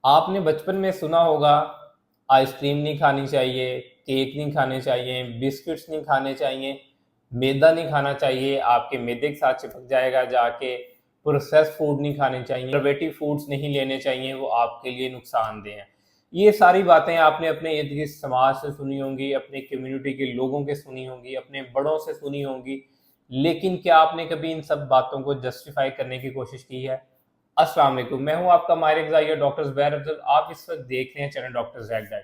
आपने बचपन में सुना होगा आइसक्रीम नहीं खानी चाहिए, केक नहीं खाने चाहिए, बिस्किट्स नहीं खाने चाहिए, मैदा नहीं खाना चाहिए, आपके मैदे के साथ चिपक जाएगा जाके। प्रोसेस फूड नहीं खाने चाहिए, प्रिजर्वेटिव फूड्स नहीं लेने चाहिए, वो आपके लिए नुकसानदेह हैं। ये सारी बातें आपने अपने इर्द गिर्द समाज से सुनी होंगी, अपने कम्युनिटी के लोगों के सुनी होंगी, अपने बड़ों से सुनी होंगी। लेकिन क्या आपने कभी इन सब बातों को जस्टिफाई करने की कोशिश की है? अस्सलाम वालेकुम, मैं हूं आपका माहिर एग्जाइयर डॉक्टर ज़ुबैर अफजल। आप इस वक्त देख रहे हैं चैनल डॉक्टर ज़ैक गाइड।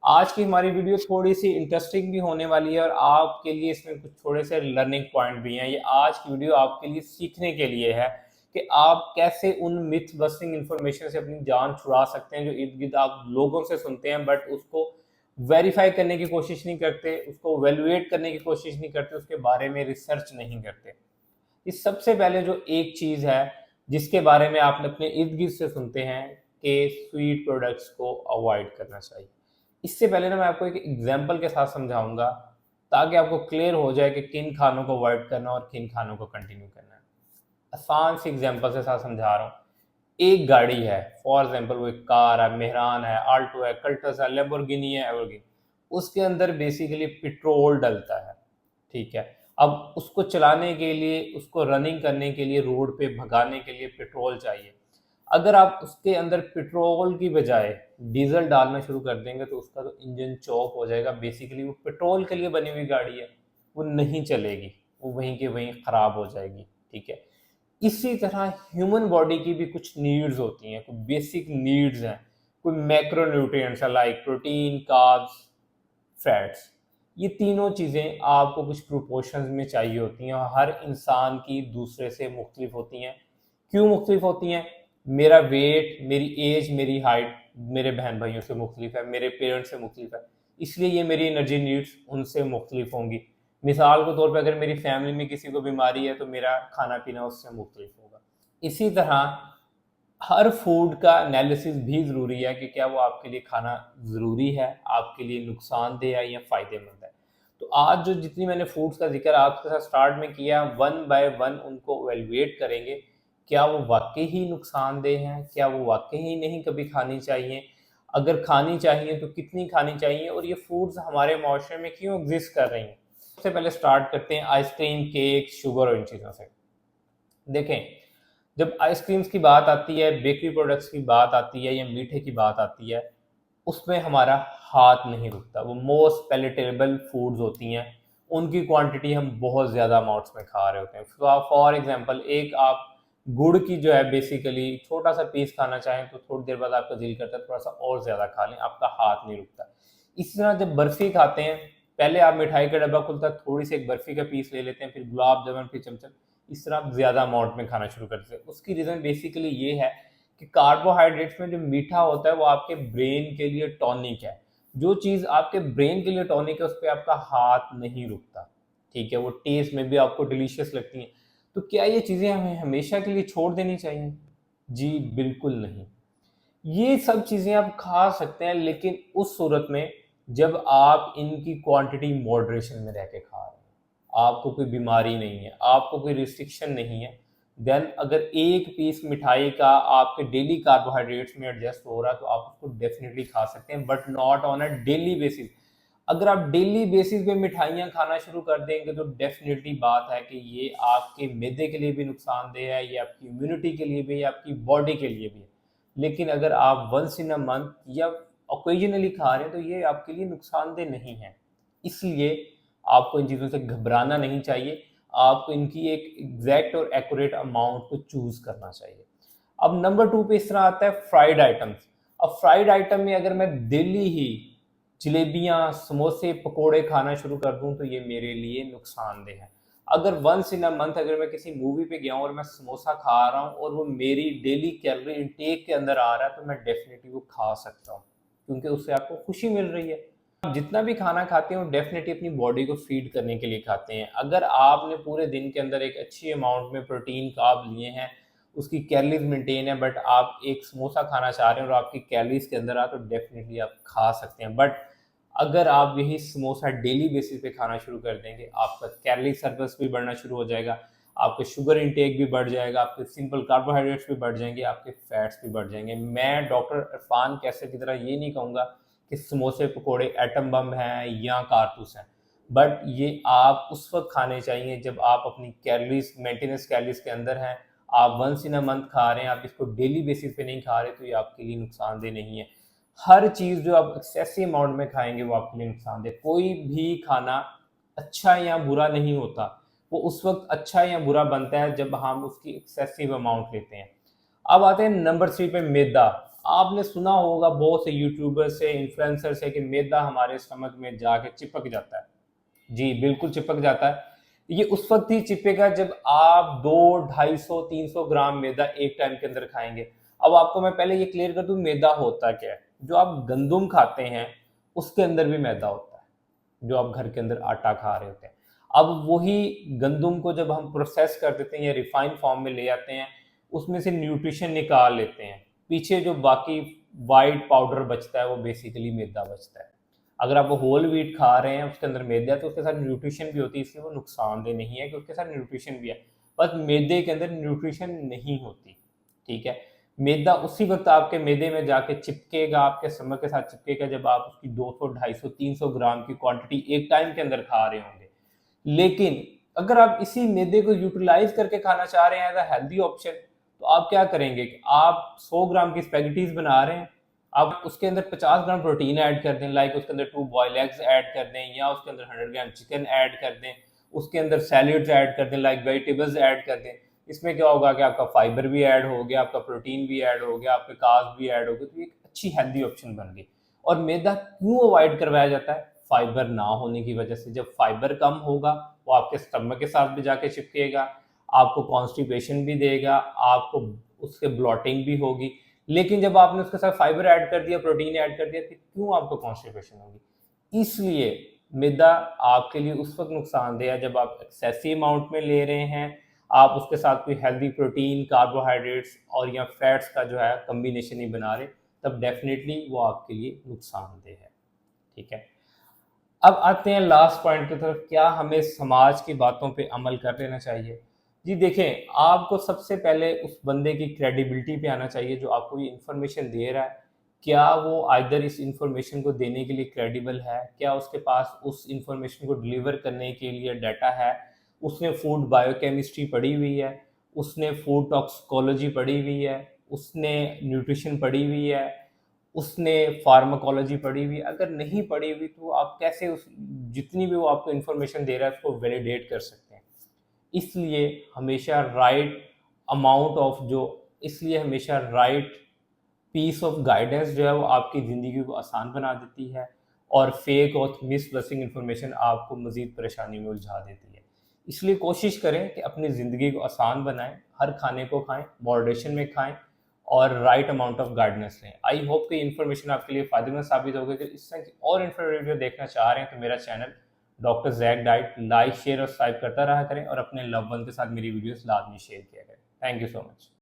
आज की हमारी वीडियो थोड़ी सी इंटरेस्टिंग भी होने वाली है और आपके लिए इसमें कुछ थोड़े से लर्निंग पॉइंट भी हैं। ये आज की वीडियो आपके लिए सीखने के लिए है कि आप कैसे उन मिथ बस्टिंग इंफॉर्मेशन से अपनी जान छुड़ा सकते हैं जो इर्द गिर्द आप लोगों से सुनते हैं, बट उसको वेरीफाई करने की कोशिश नहीं करते, उसको वैल्यूएट करने की कोशिश नहीं करते, उसके बारे में रिसर्च नहीं करते। इस सबसे पहले जो एक चीज़ है जिसके बारे में आपने अपने इर्द गिर्द से सुनते हैं कि स्वीट प्रोडक्ट्स को अवॉइड करना चाहिए। इससे पहले ना मैं आपको एक एग्जांपल के साथ समझाऊंगा ताकि आपको क्लियर हो जाए कि किन खानों को अवॉइड करना और किन खानों को कंटिन्यू करना है। आसान सी एग्जांपल के साथ समझा रहा हूँ। एक गाड़ी है, फॉर एग्जांपल वो एक कार है, मेहरान है, आल्टो है, कल्टस है, लेम्बोर्गिनी है, एवरगिनी। उसके अंदर बेसिकली पेट्रोल डलता है। ठीक है। अब उसको चलाने के लिए, उसको रनिंग करने के लिए, रोड पे भगाने के लिए पेट्रोल चाहिए। अगर आप उसके अंदर पेट्रोल की बजाय डीजल डालना शुरू कर देंगे तो उसका तो इंजन चौक हो जाएगा। बेसिकली वो पेट्रोल के लिए बनी हुई गाड़ी है, वो नहीं चलेगी, वो वहीं के वहीं खराब हो जाएगी। ठीक है। इसी तरह ह्यूमन बॉडी की भी कुछ नीड्स होती हैं, कुछ बेसिक नीड्स हैं, कोई macro nutrients like protein, carbs, fats. ये तीनों चीज़ें आपको कुछ प्रोपोर्शंस में चाहिए होती हैं और हर इंसान की दूसरे से मुख्तलिफ होती हैं। क्यों मुख्तलिफ होती हैं? मेरा वेट, मेरी एज, मेरी हाइट मेरे बहन भाइयों से मुख्तलिफ है, मेरे पेरेंट्स से मुख्तलिफ है, इसलिए ये मेरी एनर्जी नीड्स उनसे मुख्तलिफ होंगी। मिसाल के तौर पर अगर मेरी फैमिली में किसी को बीमारी है तो मेरा खाना पीना उससे मुख्तलिफ होगा। इसी तरह हर फूड का एनालिसिस भी ज़रूरी है कि क्या वो आपके लिए खाना ज़रूरी है, आपके लिए नुकसानदेह है या फ़ायदेमंद है। तो आज जो जितनी मैंने फूड्स का जिक्र आपके साथ स्टार्ट में किया, वन बाय वन उनको एवेलुएट करेंगे। क्या वो वाकई ही नुकसानदेह हैं? क्या वो वाकई ही नहीं कभी खानी चाहिए? अगर खानी चाहिए तो कितनी खानी चाहिए? और ये फूड्स हमारे माशरे में क्यों एग्जिस्ट कर रही हैं? सबसे पहले स्टार्ट करते हैं आइसक्रीम, केक, शुगर और इन चीज़ों से। देखें, जब आइसक्रीम्स की बात आती है, बेकरी प्रोडक्ट्स की बात आती है या मीठे की बात आती है, उसमें हमारा हाथ नहीं रुकता। वो मोस्ट पैलेटेबल फूड्स होती हैं, उनकी क्वांटिटी हम बहुत ज़्यादा अमाउंट्स में खा रहे होते हैं। फॉर एग्जांपल, एक आप गुड़ की जो है बेसिकली छोटा सा पीस खाना चाहें तो थोड़ी देर बाद आपका दिल करता है थोड़ा सा और ज़्यादा खा लें, आपका हाथ नहीं रुकता। इसी तरह जब बर्फ़ी खाते हैं, पहले आप मिठाई का डब्बा खुलता है, थोड़ी सी एक बर्फ़ी का पीस ले लेते हैं, फिर गुलाब जामुन, फिर चमचम, इस तरह आप ज़्यादा अमाउंट में खाना शुरू करते हैं। उसकी रीज़न बेसिकली ये है कि कार्बोहाइड्रेट्स में जो मीठा होता है वो आपके ब्रेन के लिए टॉनिक है। जो चीज़ आपके ब्रेन के लिए टॉनिक है उस पर आपका हाथ नहीं रुकता। ठीक है, वो टेस्ट में भी आपको डिलीशियस लगती हैं। तो क्या ये चीज़ें हमें हमेशा के लिए छोड़ देनी चाहिए? जी बिल्कुल नहीं। ये सब चीज़ें आप खा सकते हैं लेकिन उस सूरत में जब आप इनकी क्वांटिटी मॉडरेशन में रह के खा रहे हैं, आपको कोई बीमारी नहीं है, आपको कोई रिस्ट्रिक्शन नहीं है। देन अगर एक पीस मिठाई का आपके डेली कार्बोहाइड्रेट्स में एडजस्ट हो रहा है तो आप उसको डेफिनेटली खा सकते हैं, but not on a daily basis. अगर आप डेली बेसिस पे मिठाइयाँ खाना शुरू कर देंगे तो डेफिनेटली बात है कि ये आपके मैदे के लिए भी नुकसानदेह है, ये आपकी इम्यूनिटी के लिए भी है, आपकी बॉडी के लिए भी है। लेकिन अगर आप वंस इन अ मंथ या ओकेजनली खा रहे हैं तो ये आपके लिए नुकसानदेह नहीं है। इसलिए आपको इन चीज़ों से घबराना नहीं चाहिए। आपको इनकी एक एग्जैक्ट और एक्यूरेट अमाउंट को चूज करना चाहिए। अब नंबर 2 पे इस तरह आता है फ्राइड आइटम्स। अब फ्राइड आइटम में अगर मैं डेली ही जलेबियाँ, समोसे, पकोड़े खाना शुरू कर दूँ तो ये मेरे लिए नुकसानदेह है। अगर वंस इन अ मंथ अगर मैं किसी मूवी पे गया हूँ और मैं समोसा खा रहा हूँ और वो मेरी डेली कैलोरी इनटेक के अंदर आ रहा है तो मैं डेफिनेटली वो खा सकता हूँ, क्योंकि उससे आपको खुशी मिल रही है। आप जितना भी खाना खाते हो डेफिनेटली अपनी बॉडी को फीड करने के लिए खाते हैं। अगर आपने पूरे दिन के अंदर एक अच्छी अमाउंट में प्रोटीन कार्ब लिए हैं, उसकी कैलोरीज मेंटेन है, बट आप एक समोसा खाना चाह रहे हैं और आपकी कैलोरीज के अंदर आ तो डेफिनेटली आप खा सकते हैं। बट अगर आप यही समोसा डेली बेसिस पे खाना शुरू कर देंगे, आपका कैलोरी सरप्लस भी बढ़ना शुरू हो जाएगा। आपके शुगर इंटेक भी बढ़ जाएगा, आपके सिंपल कार्बोहाइड्रेट्स भी बढ़ जाएंगे, आपके फैट्स भी बढ़ जाएंगे। मैं डॉक्टर इरफान कैसर की तरह ये नहीं कहूँगा कि समोसे पकोड़े एटम बम हैं या कारतूस हैं, बट ये आप उस वक्त खाने चाहिए जब आप अपनी कैलोरीज मेंटेनेंस कैलोरीज के अंदर हैं। आप वंस इन अ मंथ खा रहे हैं, आप इसको डेली बेसिस पे नहीं खा रहे, तो ये आपके लिए नुकसानदेह नहीं है। हर चीज़ जो आप एक्सेसिव अमाउंट में खाएंगे वो आपके लिए नुकसानदेह। कोई भी खाना अच्छा या बुरा नहीं होता, वो उस वक्त अच्छा या बुरा बनता है जब हम उसकी एक्सेसिव अमाउंट लेते हैं। अब आते हैं नंबर 3 पे, मैदा। आपने सुना होगा बहुत से यूट्यूबर से, इन्फ्लुएंसर से कि मैदा हमारे स्टमक में जाके चिपक जाता है। जी, बिल्कुल चिपक जाता है। ये उस वक्त ही चिपकेगा जब आप 2, 250, 300 ग्राम मैदा एक टाइम के अंदर खाएंगे। अब आपको मैं पहले ये क्लियर कर दूं मैदा होता क्या है। जो आप गंदुम खाते हैं उसके अंदर भी मैदा होता है, जो आप घर के अंदर आटा खा रहे होते हैं। अब वही गंदुम को जब हम प्रोसेस कर देते हैं या रिफाइंड फॉर्म में ले आते हैं, उसमें से न्यूट्रिशन निकाल लेते हैं, पीछे जो बाकी वाइट पाउडर बचता है वो बेसिकली मैदा बचता है। अगर आप होल व्हीट खा रहे हैं उसके अंदर मैदा है तो उसके साथ न्यूट्रिशन भी होती है, इसलिए वो नुकसानदेह नहीं है कि उसके साथ न्यूट्रिशन भी है। बस मैदे के अंदर न्यूट्रिशन नहीं होती, ठीक है। मैदा उसी वक्त आपके मैदे में जाके चिपकेगा, आपके स्टमक के साथ चिपकेगा जब आप उसकी 200, 250, 300 ग्राम की क्वांटिटी एक टाइम के अंदर खा रहे होंगे। लेकिन अगर आप इसी मैदे को यूटिलाइज करके खाना चाह रहे हैं एज अ हेल्दी ऑप्शन, तो आप क्या करेंगे कि आप 100 ग्राम की स्पेगेटीज बना रहे हैं, आप उसके अंदर 50 ग्राम प्रोटीन ऐड कर दें, लाइक उसके अंदर 2 बॉयल एग्स ऐड कर दें, या उसके अंदर 100 ग्राम चिकन ऐड कर दें, उसके अंदर सैलड्स ऐड कर दें, लाइक वेजिटेबल्स ऐड कर दें। इसमें क्या होगा कि आपका फाइबर भी ऐड हो गया, आपका प्रोटीन भी ऐड हो गया, आपके कार्ब्स भी ऐड हो गए, तो ये एक अच्छी हेल्दी ऑप्शन बन गई। और मैदा क्यों अवॉइड करवाया जाता है? फाइबर ना होने की वजह से। जब फाइबर कम होगा वो आपके स्टमक के साथ भी जाके चिपकेगा, आपको कॉन्स्टिपेशन भी देगा, आपको उससे ब्लॉटिंग भी होगी। लेकिन जब आपने उसके साथ फाइबर ऐड कर दिया, प्रोटीन ऐड कर दिया, तो क्यों आपको कॉन्स्टिपेशन होगी? इसलिए मैदा आपके लिए उस वक्त नुकसानदेह है जब आप एक्सेसिव अमाउंट में ले रहे हैं, आप उसके साथ कोई हेल्दी प्रोटीन, कार्बोहाइड्रेट्स और या फैट्स का जो है कम्बिनेशन नहीं बना रहे, तब डेफिनेटली वो आपके लिए नुकसानदेह है, ठीक है। अब आते हैं लास्ट पॉइंट की तरफ, क्या हमें समाज की बातों पे अमल कर लेना चाहिए? जी देखें, आपको सबसे पहले उस बंदे की क्रेडिबिलिटी पे आना चाहिए जो आपको ये इन्फॉर्मेशन दे रहा है। क्या वो आइदर इस इन्फॉर्मेशन को देने के लिए क्रेडिबल है? क्या उसके पास उस इन्फॉर्मेशन को डिलीवर करने के लिए डाटा है? उसने फूड बायोकेमिस्ट्री पढ़ी हुई है, उसने फूड टॉक्सिकोलॉजी पढ़ी हुई है, उसने न्यूट्रिशन पढ़ी हुई है, उसने फार्माकोलॉजी पढ़ी हुई? अगर नहीं पढ़ी हुई तो आप कैसे उस जितनी भी वो आपको इन्फॉर्मेशन दे रहा है उसको वैलिडेट कर सकते हैं? इसलिए हमेशा राइट अमाउंट ऑफ जो इसलिए हमेशा राइट पीस ऑफ गाइडेंस जो है वो आपकी ज़िंदगी को आसान बना देती है, और फेक और मिसप्लेसिंग इन्फॉर्मेशन आपको मज़ीद परेशानी में उलझा देती है। इसलिए कोशिश करें कि अपनी ज़िंदगी को आसान बनाएं, हर खाने को खाएं, मॉडरेशन में खाएं और राइट अमाउंट ऑफ गाइडेंस लें। आई होप कि इन्फॉर्मेशन आपके लिए फ़ायदेमंद साबित होगी। अगर इस तरह की और इन्फॉर्मेटिव वीडियो देखना चाह रहे हैं तो मेरा channel doctor Jack diet like, share और सब्सक्राइब करता रहा करें, और अपने लव वन के साथ मेरी वीडियोस लाजमी शेयर किया करें। Thank you so much.